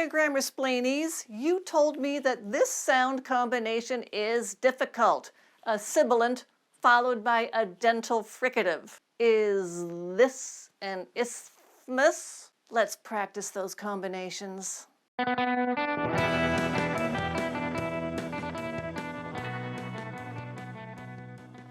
Hiya, Grammar Splainies. You told me that this sound combination is difficult. A sibilant followed by a dental fricative. Is this an isthmus? Let's practice those combinations.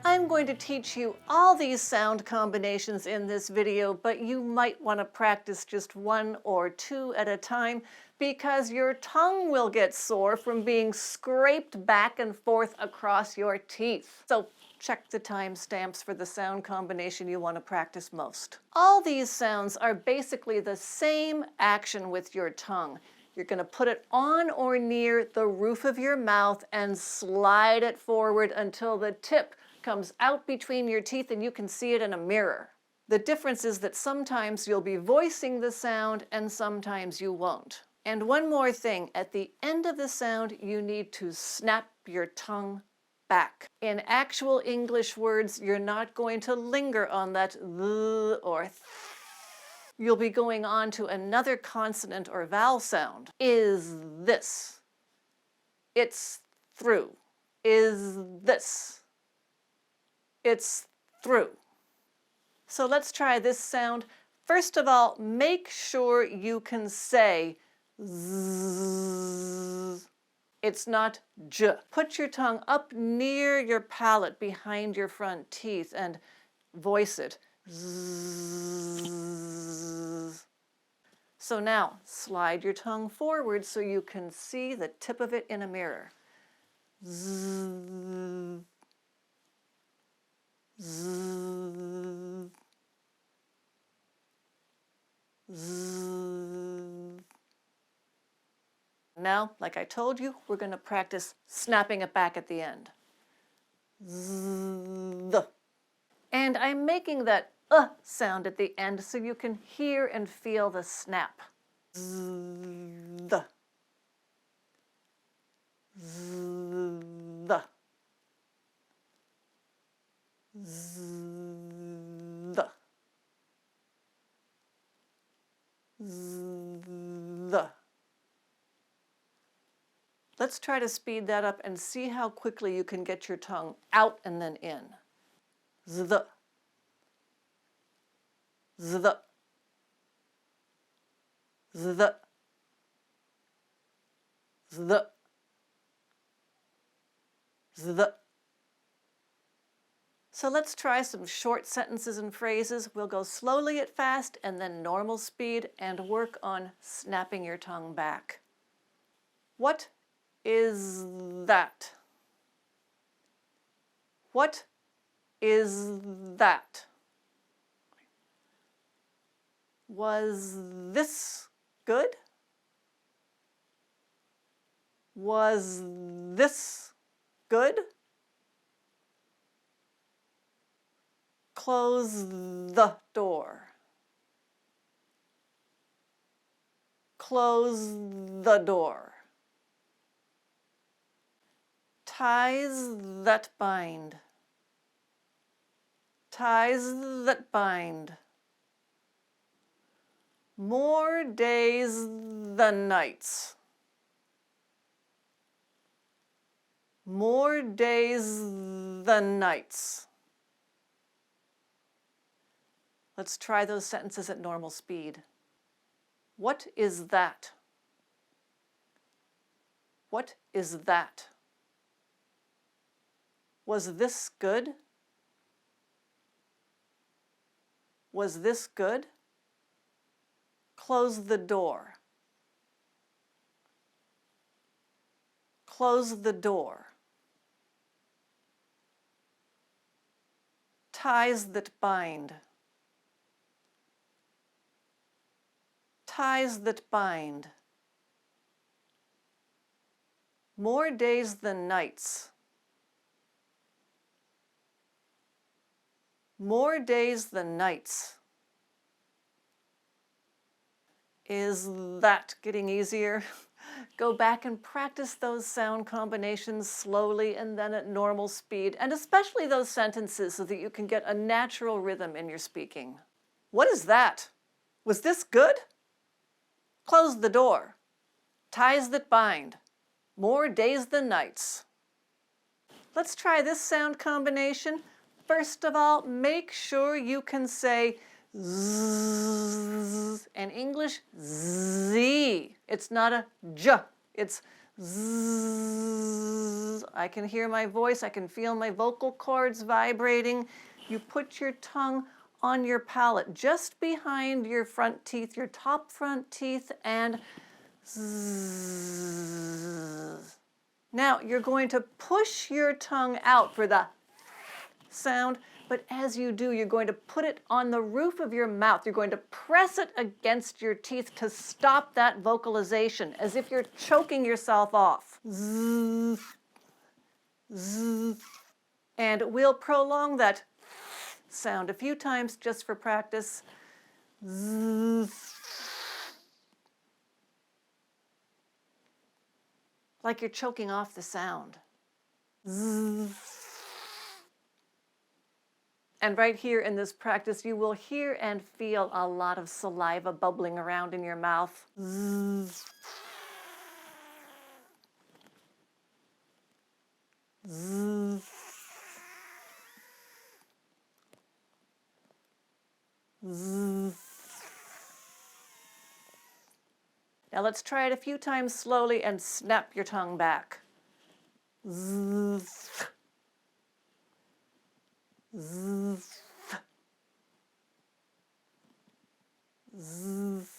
I'm going to teach you all these sound combinations in this video, but you might want to practice just one or two at a time because your tongue will get sore from being scraped back and forth across your teeth. So check the timestamps for the sound combination you want to practice most. All these sounds are basically the same action with your tongue. You're going to put it on or near the roof of your mouth and slide it forward until the tip comes out between your teeth and you can see it in a mirror. The difference is that sometimes you'll be voicing the sound and sometimes you won't. And one more thing, at the end of the sound, you need to snap your tongue back. In actual English words, you're not going to linger on that th or th. You'll be going on to another consonant or vowel sound. Is this? It's through. Is this? It's through. So let's try this sound. First of all, make sure you can say zzz. It's not j. Put your tongue up near your palate behind your front teeth and voice it. Zzz. So now slide your tongue forward so you can see the tip of it in a mirror. Zzz. Zzz. Zzz. Now, like I told you, we're going to practice snapping it back at the end. Zzz. And I'm making that sound at the end so you can hear and feel the snap. Zzz. Zzz. Zzz. Zzz. Let's try to speed that up and see how quickly you can get your tongue out and then in. Zzz. Zzz. Zzz. Zzz. Zzz. So let's try some short sentences and phrases. We'll go slowly at fast and then normal speed and work on snapping your tongue back. What is that? What is that? Was this good? Was this good? Close the door. Close the door. Ties that bind. Ties that bind. More days than nights. More days than nights. Let's try those sentences at normal speed. What is that? What is that? Was this good? Was this good? Close the door. Close the door. Ties that bind. Ties that bind. More days than nights. More days than nights. Is that getting easier? Go back and practice those sound combinations slowly and then at normal speed, and especially those sentences so that you can get a natural rhythm in your speaking. What is that? Was this good? Close the door. ties that bind, more days than nights. Let's try this sound combination. First of all, make sure you can say zzz. In English, z. It's not a j, it's zzz. I can hear my voice, I can feel my vocal cords vibrating. You put your tongue on your palate, just behind your front teeth, your top front teeth, and zzz. Now you're going to push your tongue out for the sound, but as you do, you're going to put it on the roof of your mouth. You're going to press it against your teeth to stop that vocalization, as if you're choking yourself off. Zzz, zzz. And we'll prolong that sound a few times just for practice. Zzz. Like you're choking off the sound. Zzz. And right here in this practice, you will hear and feel a lot of saliva bubbling around in your mouth. Zzz. Zzz. Zzz. Now let's try it a few times slowly and snap your tongue back. Zzz. Zzz. Zzz.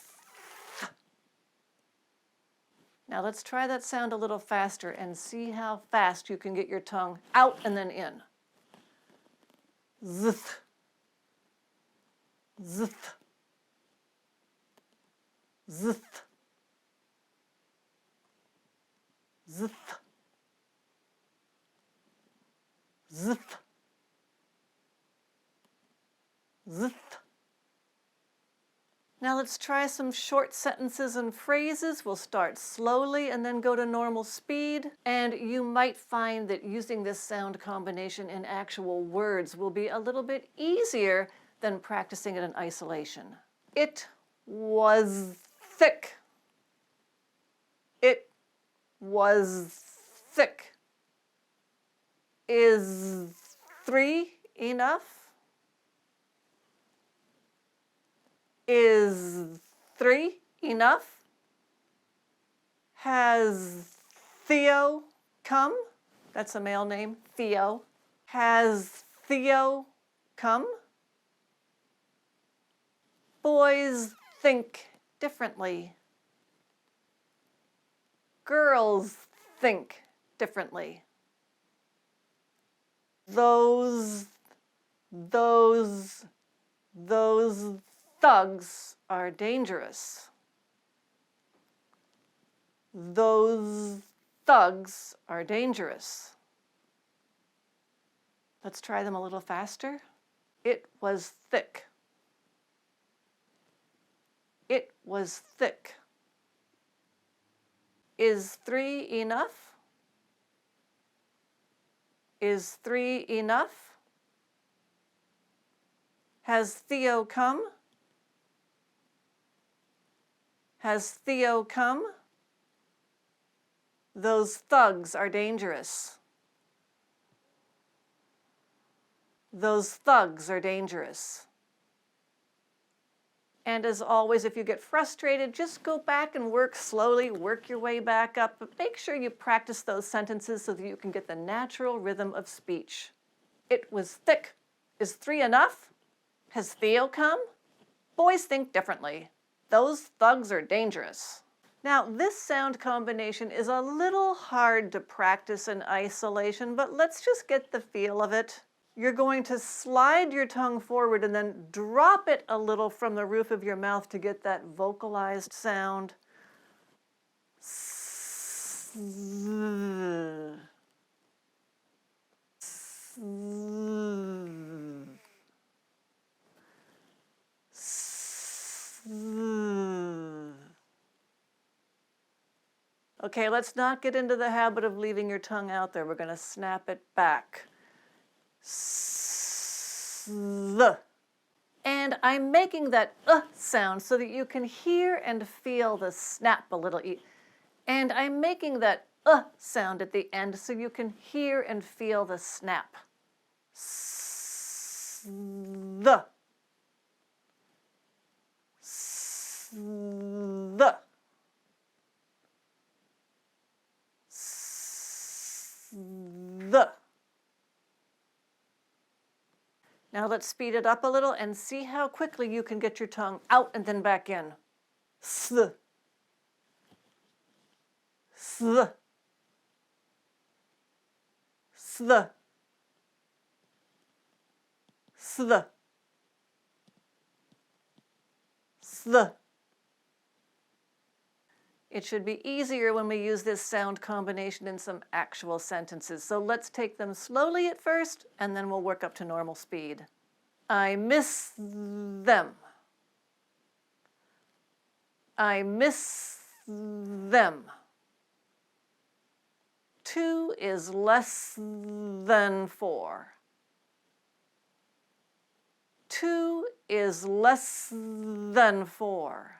Now let's try that sound a little faster and see how fast you can get your tongue out and then in. Zzz. Zzz. Zzz. Zzz. Zzz. Zzz. Now let's try some short sentences and phrases. We'll start slowly and then go to normal speed. And you might find that using this sound combination in actual words will be a little bit easier than practicing it in isolation. It was thick. It was thick. Is 3 enough? Is 3 enough? Has Theo come? That's a male name, Theo. Has Theo come? Boys think differently. Girls think differently. Those thugs are dangerous. Those thugs are dangerous. Let's try them a little faster. It was thick. It was thick. Is 3 enough? Is 3 enough? Has Theo come? Has Theo come? Those thugs are dangerous. Those thugs are dangerous. And as always, if you get frustrated, just go back and work slowly, work your way back up, but make sure you practice those sentences so that you can get the natural rhythm of speech. It was thick. Is 3 enough? Has Theo come? Boys think differently. Those thugs are dangerous. Now, this sound combination is a little hard to practice in isolation, but let's just get the feel of it. You're going to slide your tongue forward and then drop it a little from the roof of your mouth to get that vocalized sound. Okay, let's not get into the habit of leaving your tongue out there. We're going to snap it back. And I'm making that sound so that you can hear and feel the snap a little. And I'm making that sound at the end so you can hear and feel the snap. The. The. The. Now let's speed it up a little and see how quickly you can get your tongue out and then back in. S. S. S. S. S. It should be easier when we use this sound combination in some actual sentences. So let's take them slowly at first, and then we'll work up to normal speed. I miss them. I miss them. 2 is less than 4. 2 is less than 4.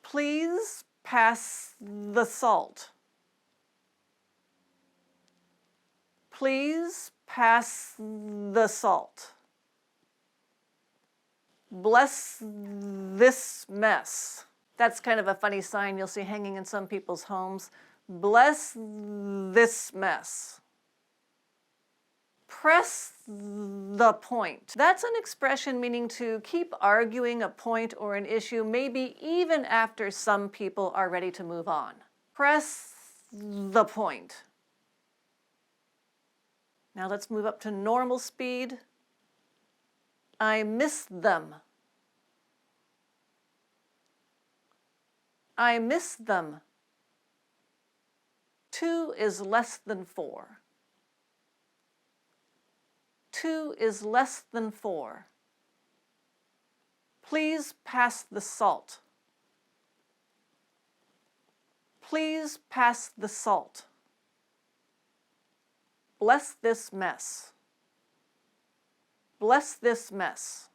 Please pass the salt. Please pass the salt. Bless this mess. That's kind of a funny sign you'll see hanging in some people's homes. Bless this mess. Press the point. That's an expression meaning to keep arguing a point or an issue, maybe even after some people are ready to move on. Press the point. Now let's move up to normal speed. I miss them. I miss them. 2 is less than 4. 2 is less than 4. Please pass the salt. Please pass the salt. Bless this mess. Bless this mess.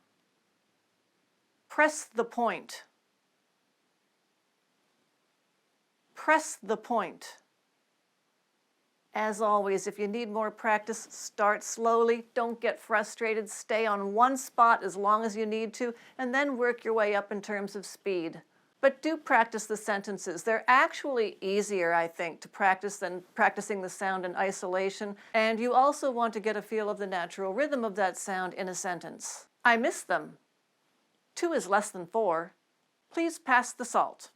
Press the point. Press the point. As always, if you need more practice, start slowly. Don't get frustrated. Stay on one spot as long as you need to, and then work your way up in terms of speed. But do practice the sentences. They're actually easier, I think, to practice than practicing the sound in isolation. And you also want to get a feel of the natural rhythm of that sound in a sentence. I miss them. 2 is less than 4. Please pass the salt.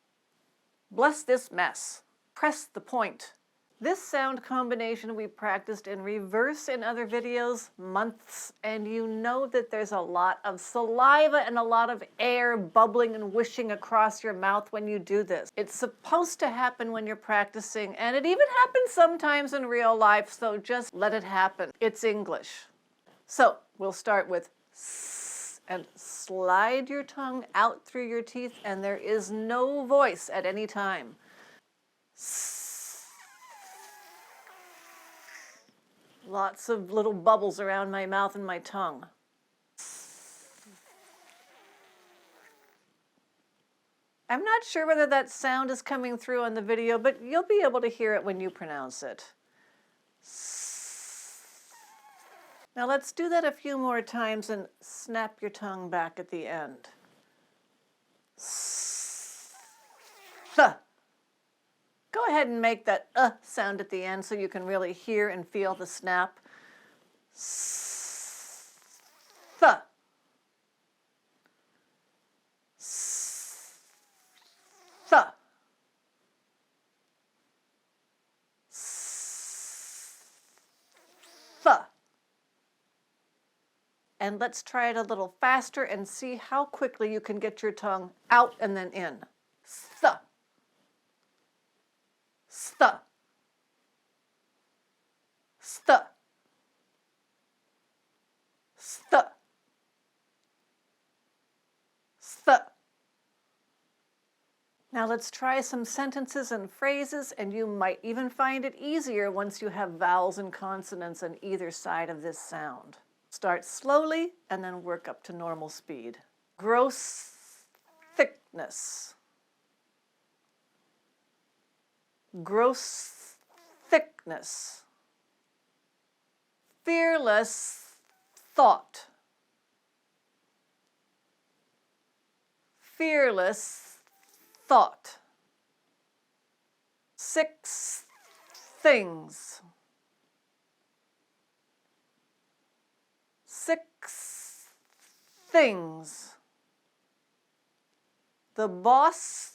Bless this mess. Press the point. This sound combination we practiced in reverse in other videos months, and you know that there's a lot of saliva and a lot of air bubbling and whooshing across your mouth when you do this. It's supposed to happen when you're practicing, and it even happens sometimes in real life, so just let it happen. It's English. So we'll start with S, and slide your tongue out through your teeth, and there is no voice at any time. S. Lots of little bubbles around my mouth and my tongue. I'm not sure whether that sound is coming through on the video, but you'll be able to hear it when you pronounce it. Now let's do that a few more times and snap your tongue back at the end. Go ahead and make that sound at the end so you can really hear and feel the snap. Th. Th. Th. And let's try it a little faster and see how quickly you can get your tongue out and then in. Th. St. St. St. St. Now let's try some sentences and phrases, and you might even find it easier once you have vowels and consonants on either side of this sound. Start slowly and then work up to normal speed. Gross thickness. gross thickness, fearless thought, fearless thought. 6 things, 6 things. The boss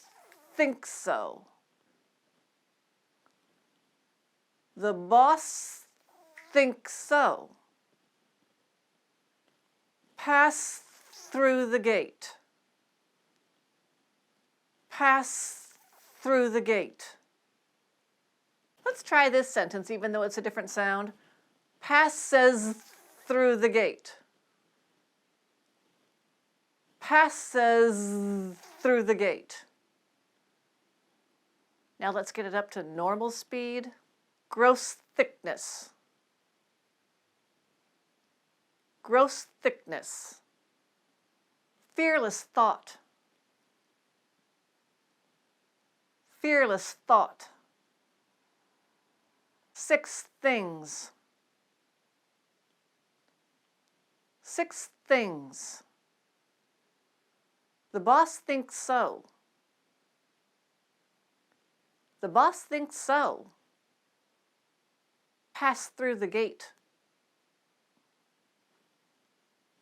thinks so. The boss thinks so. Pass through the gate. Pass through the gate. Let's try this sentence, even though it's a different sound. Passes through the gate. Passes through the gate. Now let's get it up to normal speed. Gross thickness. Gross thickness. Fearless thought. Fearless thought. 6 things. 6 things. The boss thinks so. The boss thinks so. Pass through the gate.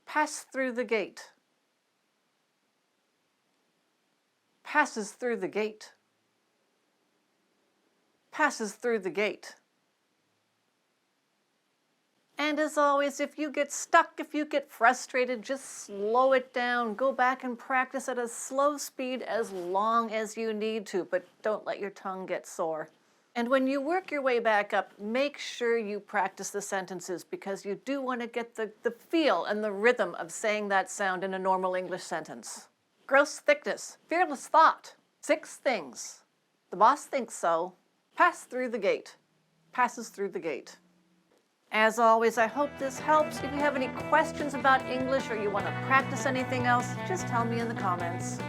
Pass through the gate. Passes through the gate. Passes through the gate. And as always, if you get stuck, if you get frustrated, just slow it down. Go back and practice at a slow speed as long as you need to, but don't let your tongue get sore. And when you work your way back up, make sure you practice the sentences, because you do want to get the feel and the rhythm of saying that sound in a normal English sentence. Gross thickness, fearless thought, 6 things. The boss thinks so. Pass through the gate. Passes through the gate. As always, I hope this helps. If you have any questions about English or you want to practice anything else, just tell me in the comments.